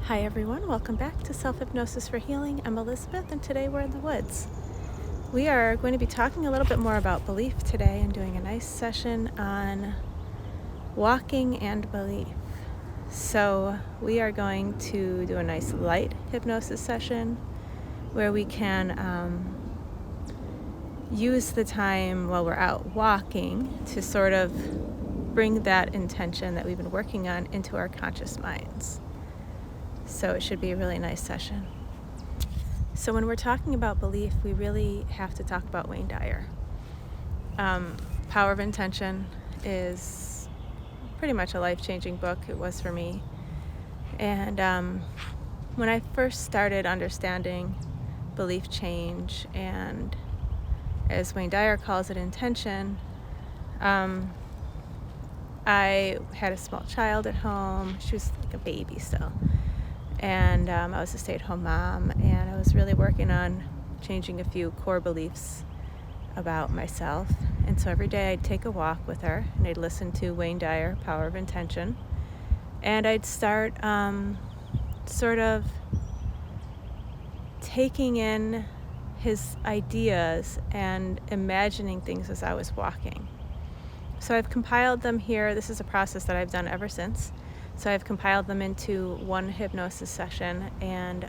Hi everyone, welcome back to Self-Hypnosis for Healing. I'm Elizabeth and today we're in the woods. We are going to be talking a little bit more about belief today and doing a nice session on walking and belief. So we are going to do a nice light hypnosis session where we can use the time while we're out walking to sort of bring that intention that we've been working on into our conscious minds. So it should be a really nice session. So when we're talking about belief, we really have to talk about Wayne Dyer. Power of Intention is pretty much a life-changing book. It was for me. And when I first started understanding belief change and, as Wayne Dyer calls it, intention, I had a small child at home. She was like a baby still. And I was a stay-at-home mom, and I was really working on changing a few core beliefs about myself. And so every day I'd take a walk with her, and I'd listen to Wayne Dyer, Power of Intention, and I'd start sort of taking in his ideas and imagining things as I was walking. So I've compiled them here. This is a process that I've done ever since. So I've compiled them into one hypnosis session, and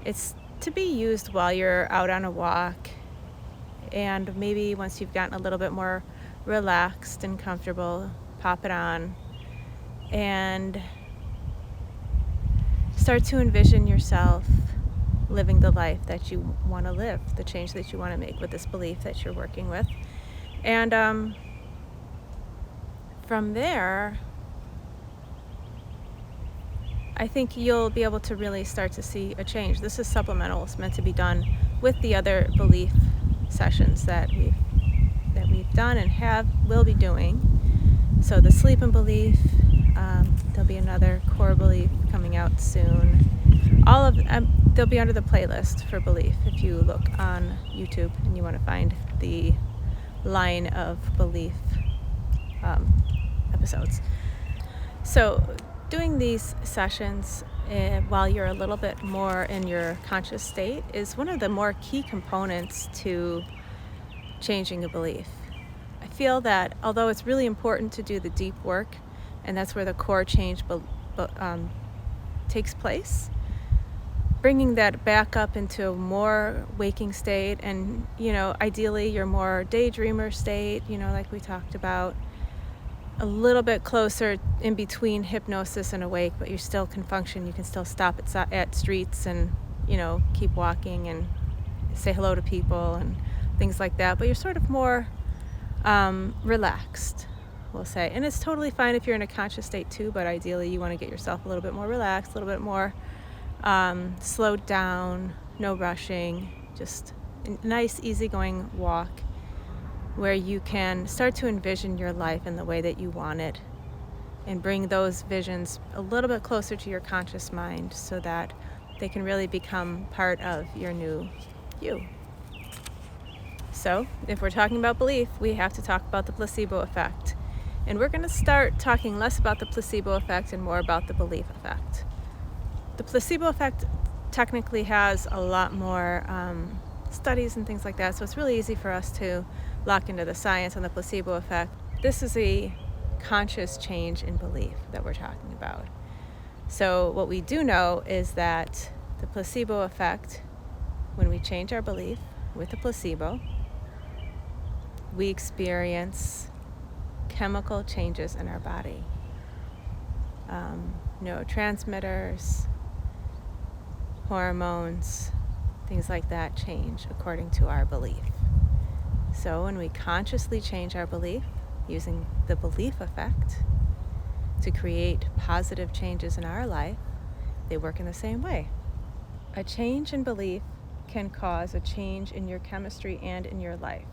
it's to be used while you're out on a walk, and maybe once you've gotten a little bit more relaxed and comfortable, pop it on and start to envision yourself living the life that you want to live, the change that you want to make with this belief that you're working with. And from there, I think you'll be able to really start to see a change. This is supplemental. It's meant to be done with the other belief sessions that we've done and will be doing. So the sleep and belief, there'll be another core belief coming out soon. All of they'll be under the playlist for belief if you look on YouTube and you want to find the line of belief episodes. So doing these sessions while you're a little bit more in your conscious state is one of the more key components to changing a belief. I feel that although it's really important to do the deep work, and that's where the core change takes place, bringing that back up into a more waking state and, ideally your more daydreamer state, like we talked about, a little bit closer in between hypnosis and awake, but you still can function. You can still stop at streets and, keep walking and say hello to people and things like that. But you're sort of more relaxed, we'll say. And it's totally fine if you're in a conscious state too, but ideally you want to get yourself a little bit more relaxed, a little bit more slowed down, no rushing, just a nice, easygoing walk where you can start to envision your life in the way that you want it and bring those visions a little bit closer to your conscious mind so that they can really become part of your new you. So if we're talking about belief, we have to talk about the placebo effect. And we're going to start talking less about the placebo effect and more about the belief effect. The placebo effect technically has a lot more studies and things like that, so it's really easy for us to lock into the science on the placebo effect. This is a conscious change in belief that we're talking about. So what we do know is that the placebo effect, when we change our belief with the placebo, we experience chemical changes in our body. Neurotransmitters, hormones, things like that change according to our belief. So when we consciously change our belief using the belief effect to create positive changes in our life, they work in the same way. A change in belief can cause a change in your chemistry and in your life.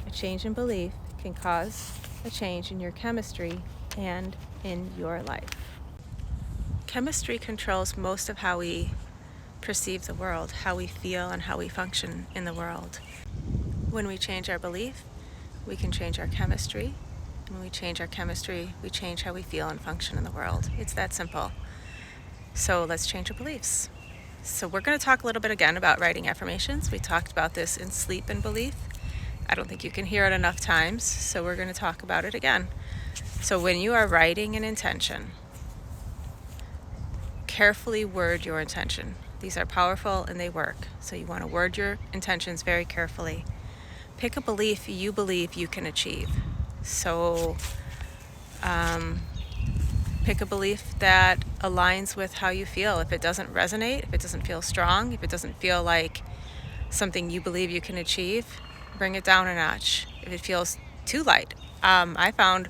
A change in belief can cause a change in your chemistry and in your life. Chemistry controls most of how we perceive the world, how we feel, and how we function in the world. When we change our belief, we can change our chemistry. When we change our chemistry, we change how we feel and function in the world. It's that simple. So let's change our beliefs. So we're going to talk a little bit again about writing affirmations. We talked about this in Sleep and Belief. I don't think you can hear it enough times, so we're going to talk about it again. So when you are writing an intention, carefully word your intention. These are powerful and they work. So you want to word your intentions very carefully. Pick a belief you believe you can achieve. So pick a belief that aligns with how you feel. If it doesn't resonate, if it doesn't feel strong, if it doesn't feel like something you believe you can achieve, bring it down a notch. If it feels too light, I found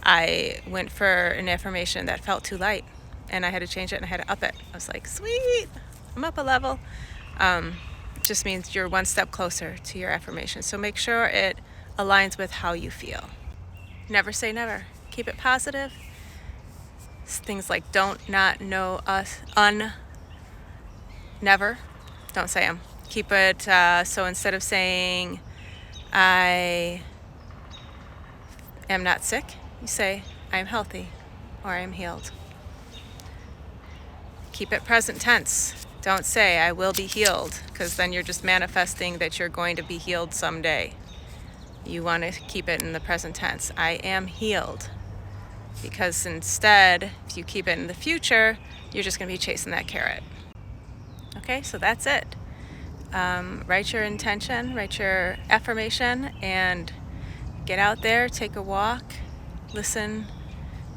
I went for an affirmation that felt too light, and I had to change it and I had to up it. I was like, sweet, I'm up a level. It just means you're one step closer to your affirmation. So make sure it aligns with how you feel. Never say never. Keep it positive. Things like don't, not, no, us, never. Don't say them. Keep it, so instead of saying I am not sick, you say I am healthy or I am healed. Keep it present tense. Don't say I will be healed, because then you're just manifesting that you're going to be healed someday. You want to keep it in the present tense. I am healed. Because instead, if you keep it in the future, you're just going to be chasing that carrot. Okay, so that's it. Write your intention, write your affirmation, and get out there, take a walk, listen,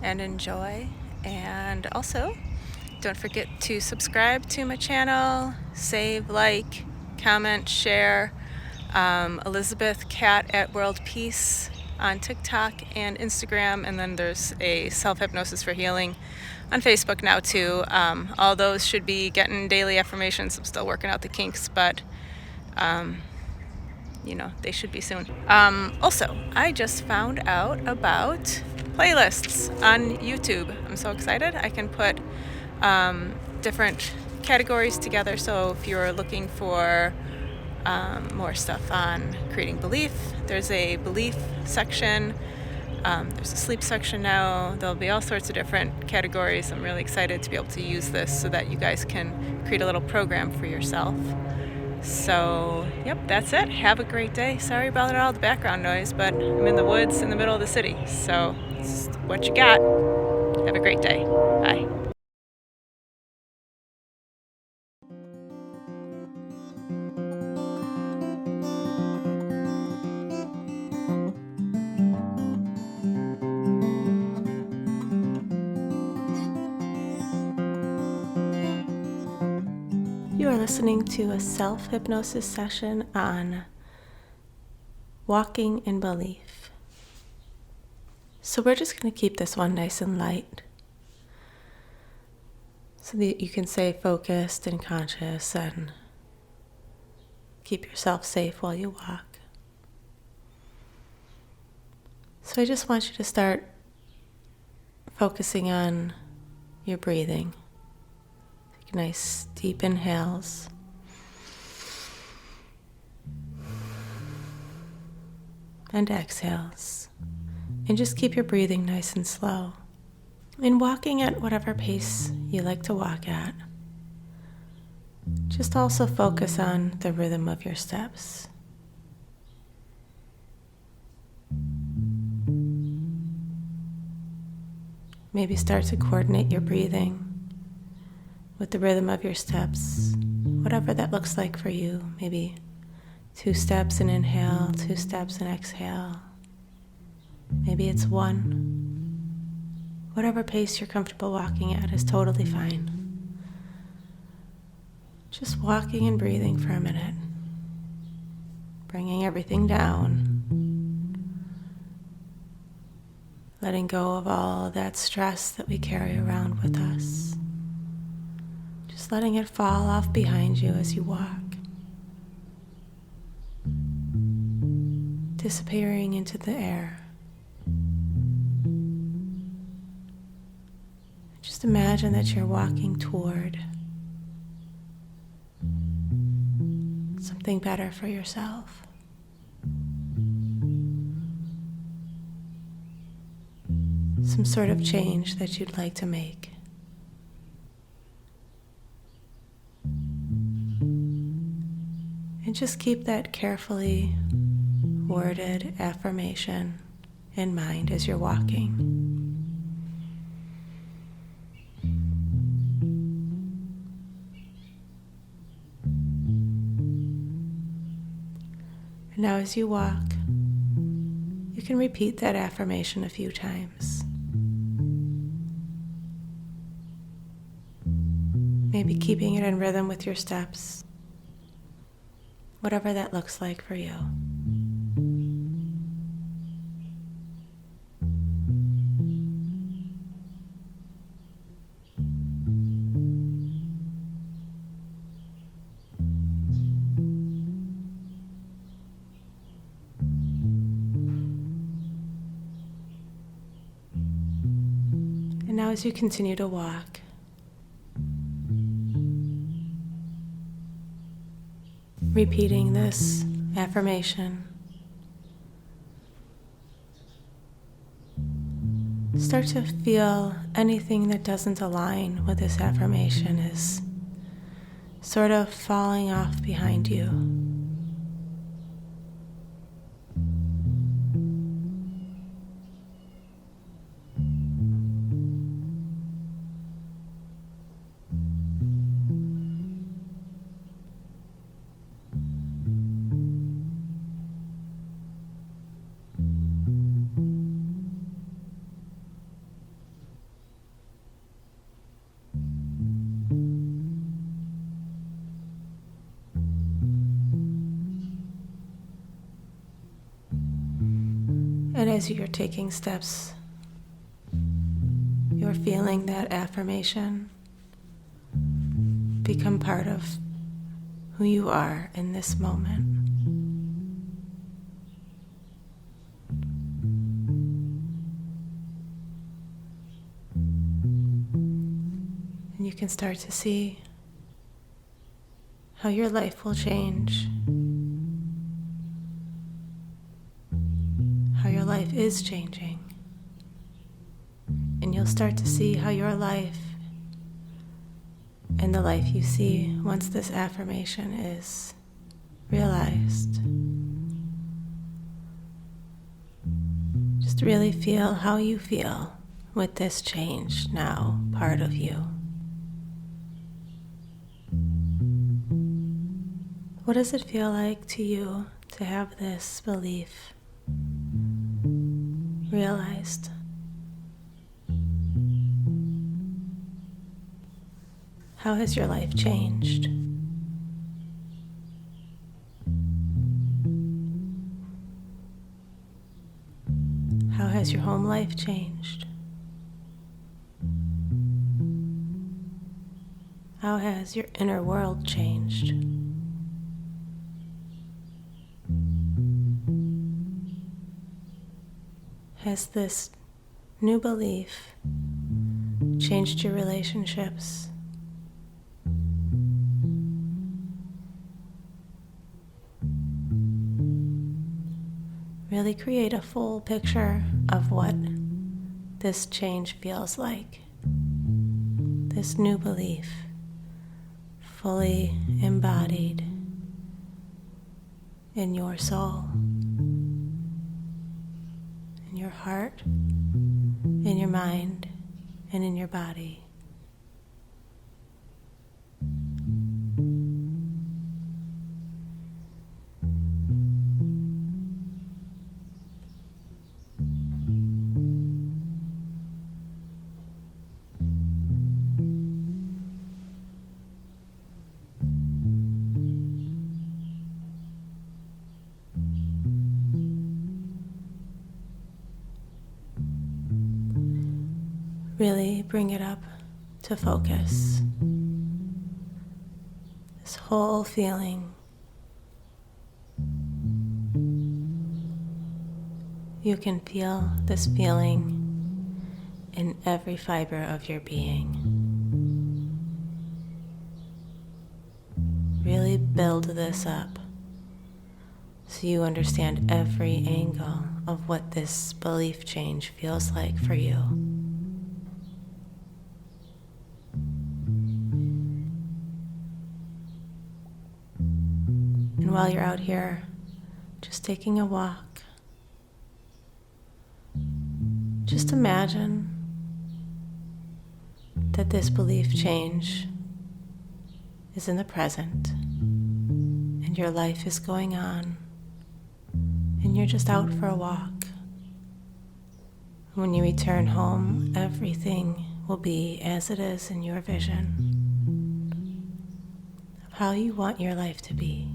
and enjoy. And also, don't forget to subscribe to my channel, save, like, comment, share. Elizabeth Cat at World Peace on TikTok and Instagram, and then there's a self-hypnosis for healing on Facebook now too. All those should be getting daily affirmations. I'm still working out the kinks, but they should be soon. Also, I just found out about playlists on YouTube. I'm so excited. I can put different categories together. So if you're looking for more stuff on creating belief, there's a belief section. There's a sleep section now. There'll be all sorts of different categories. I'm really excited to be able to use this so that you guys can create a little program for yourself. So, yep, that's it. Have a great day. Sorry about all the background noise, but I'm in the woods in the middle of the city. So, it's what you got. Have a great day. Bye. You are listening to a self-hypnosis session on walking in belief. So we're just going to keep this one nice and light so that you can stay focused and conscious and keep yourself safe while you walk. So I just want you to start focusing on your breathing. Take nice deep inhales. And exhales. And just keep your breathing nice and slow. And walking at whatever pace you like to walk at. Just also focus on the rhythm of your steps. Maybe start to coordinate your breathing with the rhythm of your steps, whatever that looks like for you. Maybe 2 steps and inhale, 2 steps and exhale. Maybe it's 1. Whatever pace you're comfortable walking at is totally fine. Just walking and breathing for a minute. Bringing everything down. Letting go of all that stress that we carry around with us. Just letting it fall off behind you as you walk. Disappearing into the air. Just imagine that you're walking toward something better for yourself. Some sort of change that you'd like to make. And just keep that carefully worded affirmation in mind as you're walking. And now as you walk, you can repeat that affirmation a few times. Maybe keeping it in rhythm with your steps, whatever that looks like for you. And now as you continue to walk, repeating this affirmation, start to feel anything that doesn't align with this affirmation is sort of falling off behind you. And as you're taking steps, you're feeling that affirmation become part of who you are in this moment. And you can start to see how your life will change. How your life is changing. And you'll start to see how your life and the life you see once this affirmation is realized. Just really feel how you feel with this change now part of you. What does it feel like to you to have this belief realized? How has your life changed? How has your home life changed? How has your inner world changed? Has this new belief changed your relationships? Really create a full picture of what this change feels like. This new belief, fully embodied in your soul, in your heart, in your mind, and in your body. Really bring it up to focus. This whole feeling. You can feel this feeling in every fiber of your being. Really build this up so you understand every angle of what this belief change feels like for you. And while you're out here just taking a walk, just imagine that this belief change is in the present and your life is going on and you're just out for a walk. When you return home, everything will be as it is in your vision of how you want your life to be.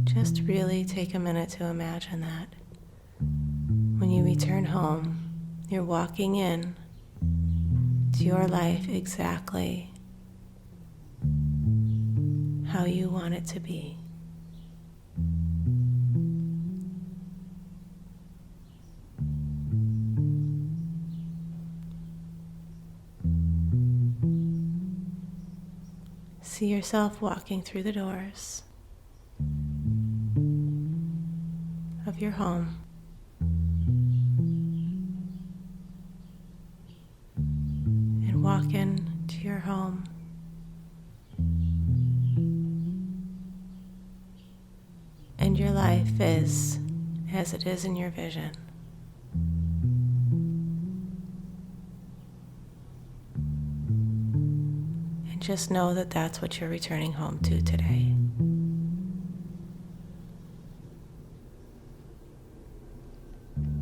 Just really take a minute to imagine that. When you return home, you're walking in to your life exactly how you want it to be. See yourself walking through the doors of your home. And walk into your home. And your life is as it is in your vision. And just know that that's what you're returning home to today.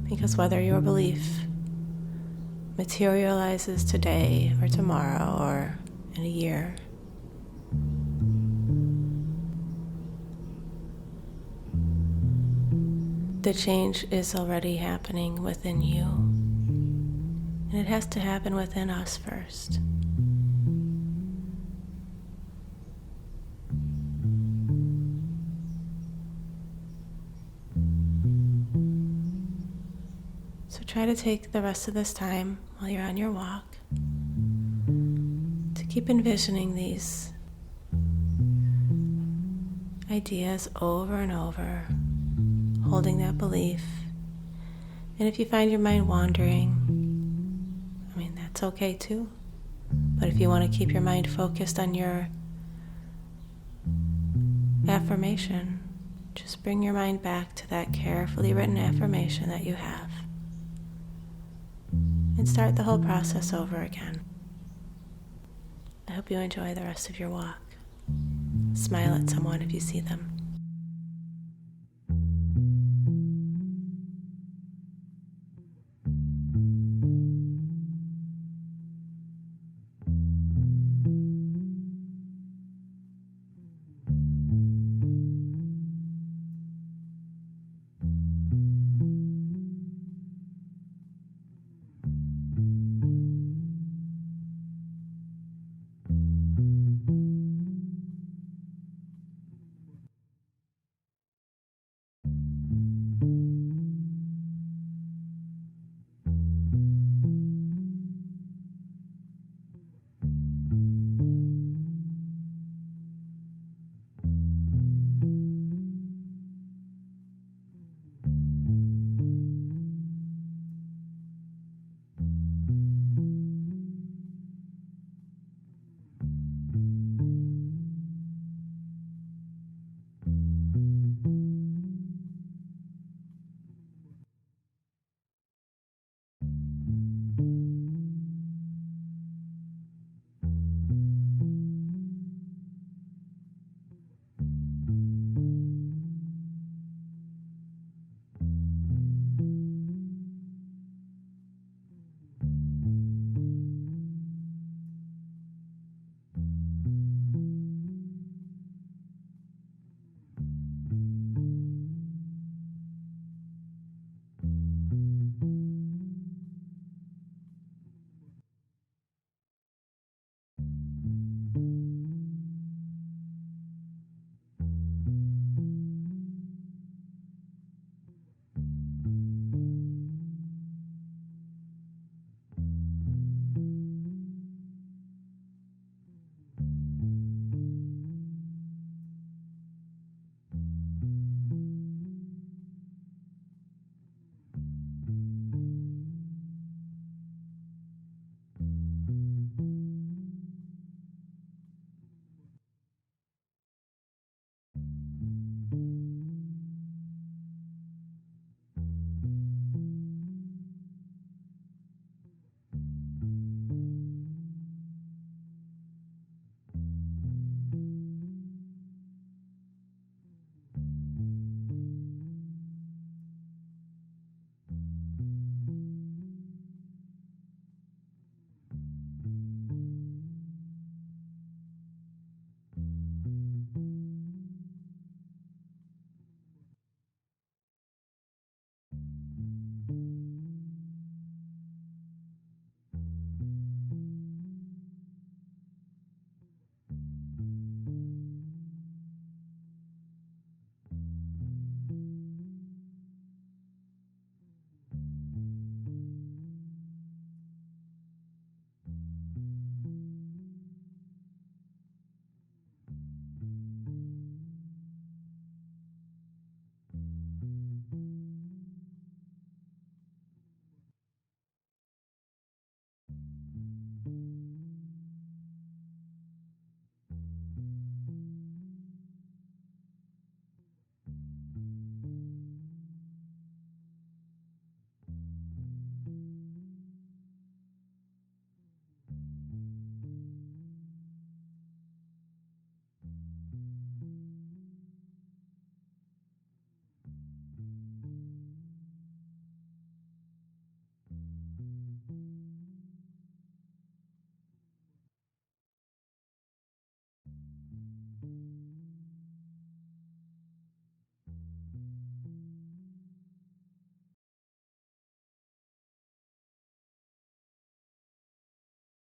Because whether your belief materializes today or tomorrow or in a year, the change is already happening within you. And it has to happen within us first. So try to take the rest of this time while you're on your walk to keep envisioning these ideas over and over, holding that belief. And if you find your mind wandering, that's okay too. But if you want to keep your mind focused on your affirmation, just bring your mind back to that carefully written affirmation that you have. And start the whole process over again. I hope you enjoy the rest of your walk. Smile at someone if you see them.